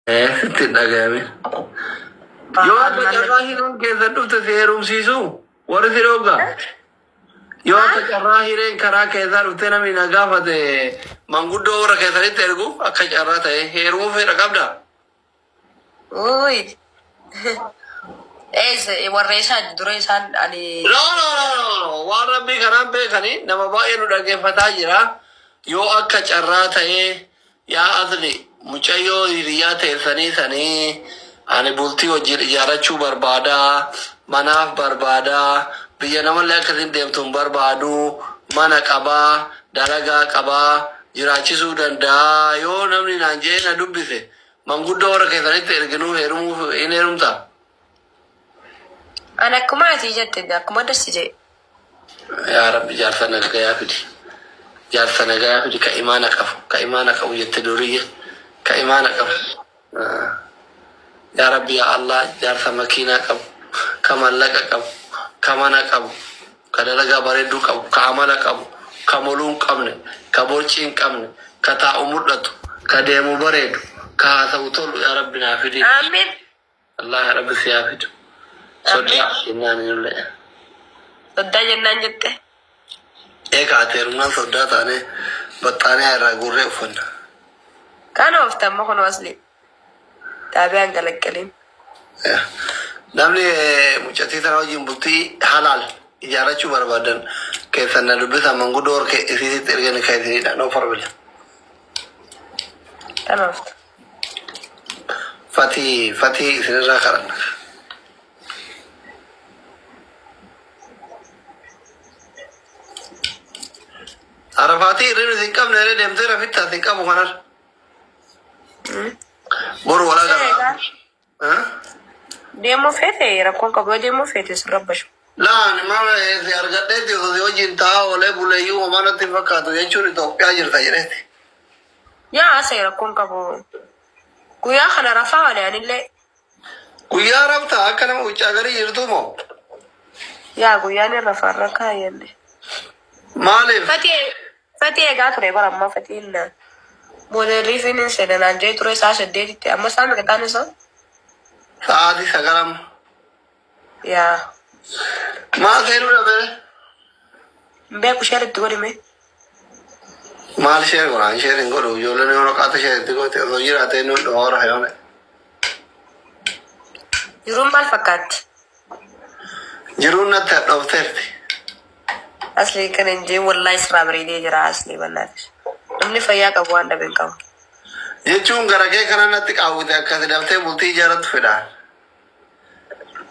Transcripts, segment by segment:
Tinagami. Yo akka carraa hiruun keessa dhufte si heerumsiisu warri si dhooga. Yoo akka carraa hireen karaa keessaa dhufte namni na gaafate manguddoo warra keessanitti ergu akka carraa ta'e heerumuu fedha qabda. Uy. Warra isaan dura isaan ani. No. Waan rabbii kanaan beekanii nama baay'ee nu dhaggeeffataa jira. Yoo akka carraa ta'e yaa asli mucayyoo hiriyaa teessanii ani bultii wajjin ijaarrachuu barbaada, manaaf barbaada, biyya namallee akkasiin deemtuun barbaadu, mana qabaa, dalagaa qabaa, jiraachisuu danda'a. Yoo namni naan jee na dubbise manguddoo warra keessanitti erginuu heerumuu hin heerumta. Ani akkuma ati jette akkuma dassi jee. Yaa Rabbi jaarsa nagayaa fidi. Jaarsa nagayaa fidi ka imaana qabu jette duriyye ka imaana qabu. Yaa Rabbi yaa Allah jaarsa makiinaa qabu, ka mallaqa qabu, ka mana qabu, ka dalagaa bareedduu qabu, ka amala qabu, ka moluu hin qabne, ka boocii hin qabne, ka taa'u mul'atu, ka deemu bareedu, ka haasa'u tolu yaa Rabbi naa fidi. Amiin. Allah yaa Rabbi si haa fidu. Sodaa jennaan illee. Sodaa jennaan jette. Eega ateerummaan sodaa taane baxxaanee irraa gurree uffanna. Kana ooftamma kun wasli. Taabiyaan galaggaliin. Namni mucattii sana wajjin bultii halaal ijaarrachuu barbaadan keessan na dubbisan manguddoo warra isiisitti ergani kan isinidha. No farbila. Kana oofta. Fatii isinirraa kadhanna. Arafatii irreen isin qabne irree deemtee rafittaa isin qabu kanar. Boru walaa gara. Deemuu feete rakkoon qabu deemuu feete sin rabbashu. Laan mama si argadheetti osoo si wajjin taa'aa oolee buleeyyuu homaanatti hin fakkaatu jechuun Itoophiyaa jirta jedheeti. Yaa asee rakkoon qabu. Guyyaa kana rafaa wale anillee. Guyyaa rafta akka nama wuccaa garii jirtu moo? Yaa guyyaan irra farra kaayyanne. Maaliif? Fatii egaa ture bara ammaa fatiin modelii finiin seenanaan jee ture isaa 8tti amma isaa meeqataan isaa? Sa'aatii 9. Yaa. Maal seenuu dhabee? Beeku sheeritti godhime. Maal sheer godhaan sheer hin godhu ijoolleen yoo qaata sheeritti goote osoo jiraatee nuyi dhoora yoone. Jiruun maal fakkaatti? Jiruun natti hadhoofteerti. Asli kan hin jee wallahi isirraa bareedee jira asli bal'aati. Namni fayyaa qabu waan dhabe hin qabu. Jechuun gara kee kana natti qaawwite akkasi dabtee bultii ijaarrattu fedhaan.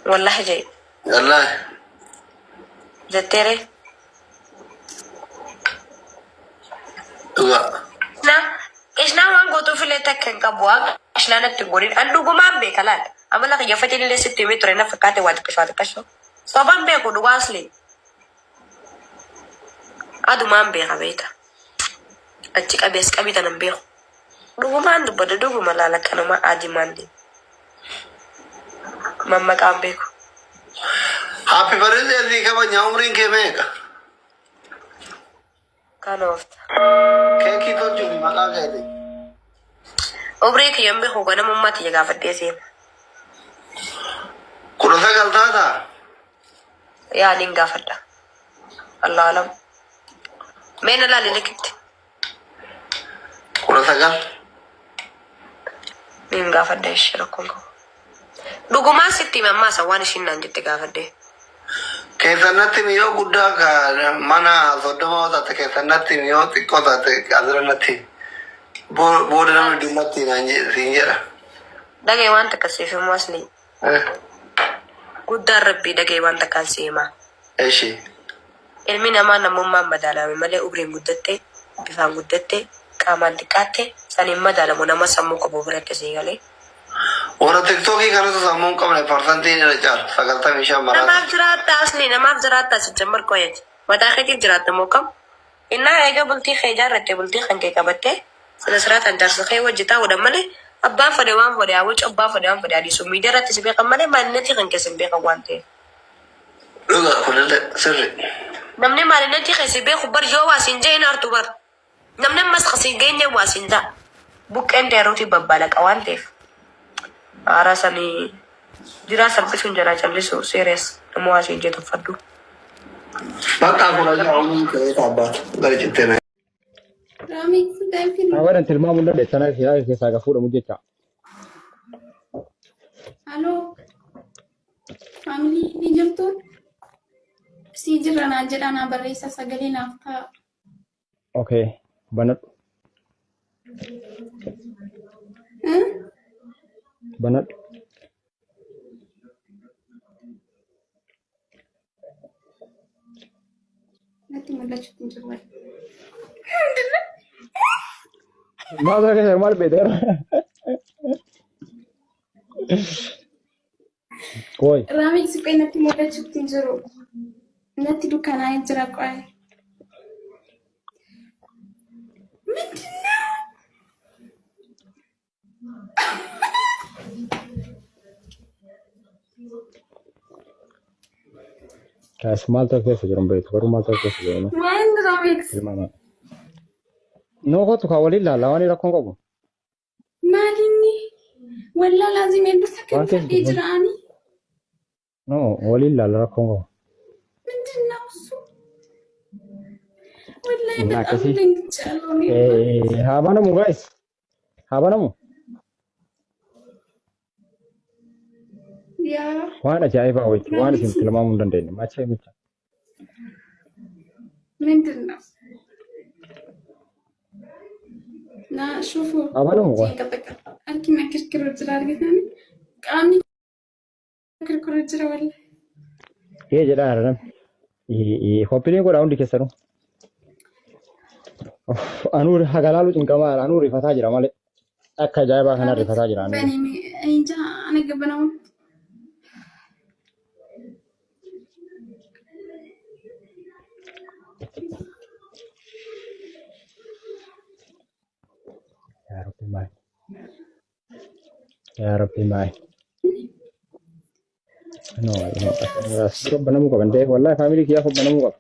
Wallahi jee. Wallahi. Jetteere. Dhugaa. Isnaa waan gootuu filee takka hin qabu waan isnaa natti godhin an dhugumaan beeka laal. Amala xiyyafatiin illee sitti himee ture na fakkaate waa xiqqashoo. Sobaan beeku dhugaa asli. Adumaan beeka beeta. Achi qabees qabitan hin beeku. Dhugumaan dubbada dhuguma laala kanuma adimaan deemu. Mammaqaan beeku. Happy birthday si kabanya umriin kee meeqa? Kan oofta. Keekii tolchuuf maqaa keeti. Umrii kiyyan beeku ganama ummati ya gaafadhee seena. 19 taataa? Yaa nin gaafadha. Allah alam. Meena laali likitti. 19. Nin gaafadha ishee rakkoon qabu. Dhugumaan sitti mammaasa waan ishiin naan jette gaafadhee. Keessannatti miyoo guddaa ka mana 30 taate keessannatti miyoo xiqqoo taate asirratti booda namni dhimmatti siin jedha. Dhagee waan takka seefimu asli. Guddaan rabbii dhagee waan takkaan seemaa. Eshi. Ilmi namaa namummaan madaalame malee umriin guddatte, bifaan guddatte, qaamaan xiqqaatte, saniin madaalamu nama sammuu qabu biratti sii galee. Warra tiktookii kanatu sammuu hin qabne parsantiin irra caalu 95 maraata. Namaaf jiraatta asli namaaf jiraatta si jammar qoyati. Mataa keetiif jiraatta moo kam? Innaa eega bultii kee ijaarratte bultii kan kee qabatte sila siraataan jaarsa kee wajjitaa godhan malee abbaan fedhe waan fedhe hawwichi abbaan fedhe waan fedhe adiisu miidiyaa irratti si beekan malee maalinatti kan keessa hin beekan waan ta'eef. Dhugaa kunillee sirri. Namni maalinatti keessa beeku bar yoo waa siin jee hin artu bar. Namni ammas kasi geenye waa siin ta'a. Buqqeen deeruuti babbalaqa waan ta'eef. Arasanii jira salphisuun jala callisu serious namoo asii ijjeetuffadhu. Bakka kuna jiraawwan ta'ee taabbaatu gara cittee Ahora tilmaa munda de sana ke saga fuudhamu jecha. Halo. Family ni jirtu? Si jirana jedhana barreessa sagalee naaf ta'a. Okay. Banat. Banat. Natti mul'achuu hin jiru. Masa ke normal beder. Koi. Raamik siphee natti mul'achuu hin jiru. Natti dukkanaa'ee jira qo'ee. Mindinaa? Kas mal tak ke sejaran begitu, baru mal tak ke sejaran. Main Raamik. Gimana? No kau tu kawali lah, lawan ini rakong kau. Maalinni? Wallaa laazimee dursa kan Waan keessa fadhii jiru. jiraani? No, wali lah rakong kau. Mindinaa usu? Wallaahi Nah, bexaam kasih. dengchaalooni. Haba namu guys. Haba namu. Yaa. Waan ajaa'ibaa wayi, waan isin tilmaamuu hin dandeenye. Macha micha. Mindinaa? Naa shufuu. Haba namu waan. Arkina kirkiruu jira argitanii? Qaamni kirkiruu jira wallaahi. Kee jedhaa haadha hoppiliin godhaa hundi keessanuu. Anuu hagalaalu cinqamaa anuu rifataa jira malee. Akka ajaa'ibaa kana rifataa jira anuu. Bani inja ana gabanamu. Yaa Rabbi maali. Yaa Rabbi maali. No, banamuu qaban ta'e wallahi faamilii kiyyaaf banamuu qaba.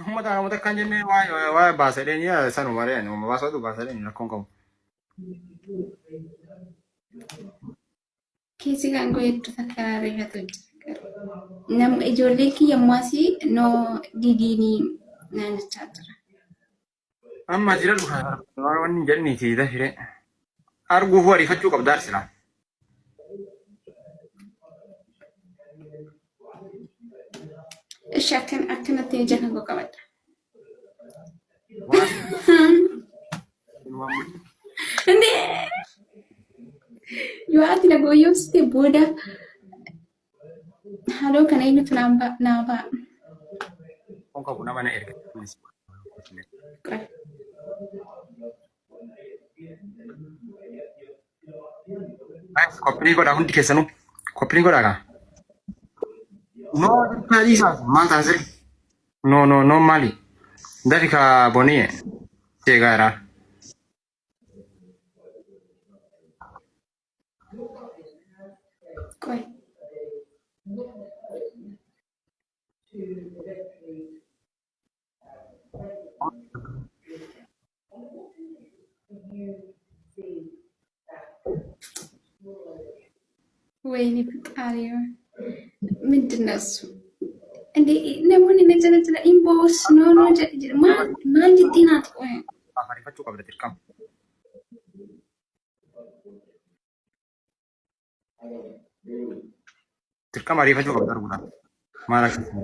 Ummata kan jennee waa baasadheen sanuma re'an uumama baasatu baasadheen rakkoon qabu. Keessi kan goetu takka reeffatu jira. Nam ijoollee kiyya ammaasii noo didiinii naannachaa jira. Amma jira dhufa waan jedhaniiti dafire arguuf ariifachuu qabdaa silaa. Ishi akkanatti ija kan qabadha. Indee yoo ati na gooyyomsite booda haaloo kana eenyutu naa ba'a. Kun qabu nama na erga. Koppilii godhaa hundi keessanuu koppilii godhaa kaa. No, Parisa, manta sir. No mali. Dari ka boni cegara. Qoy. Wayne Picario. ምንድን ነው እሱ? እንዴ namoonni na jala jala inbox no maal jettee naati qoye. Ariifachuu qabda dirqama. Dirqama ariifachuu qabda arguudha. Maal akkasuma.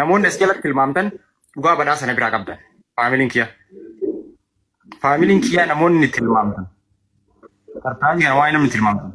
Namoonni as jalatti tilmaamtan dhugaa badhaa sana biraa qabdan. Faamiliin kiyya. Faamiliin kiyya namoonni tilmaamtan. Tartaanii kana waa'ee namni tilmaamtan.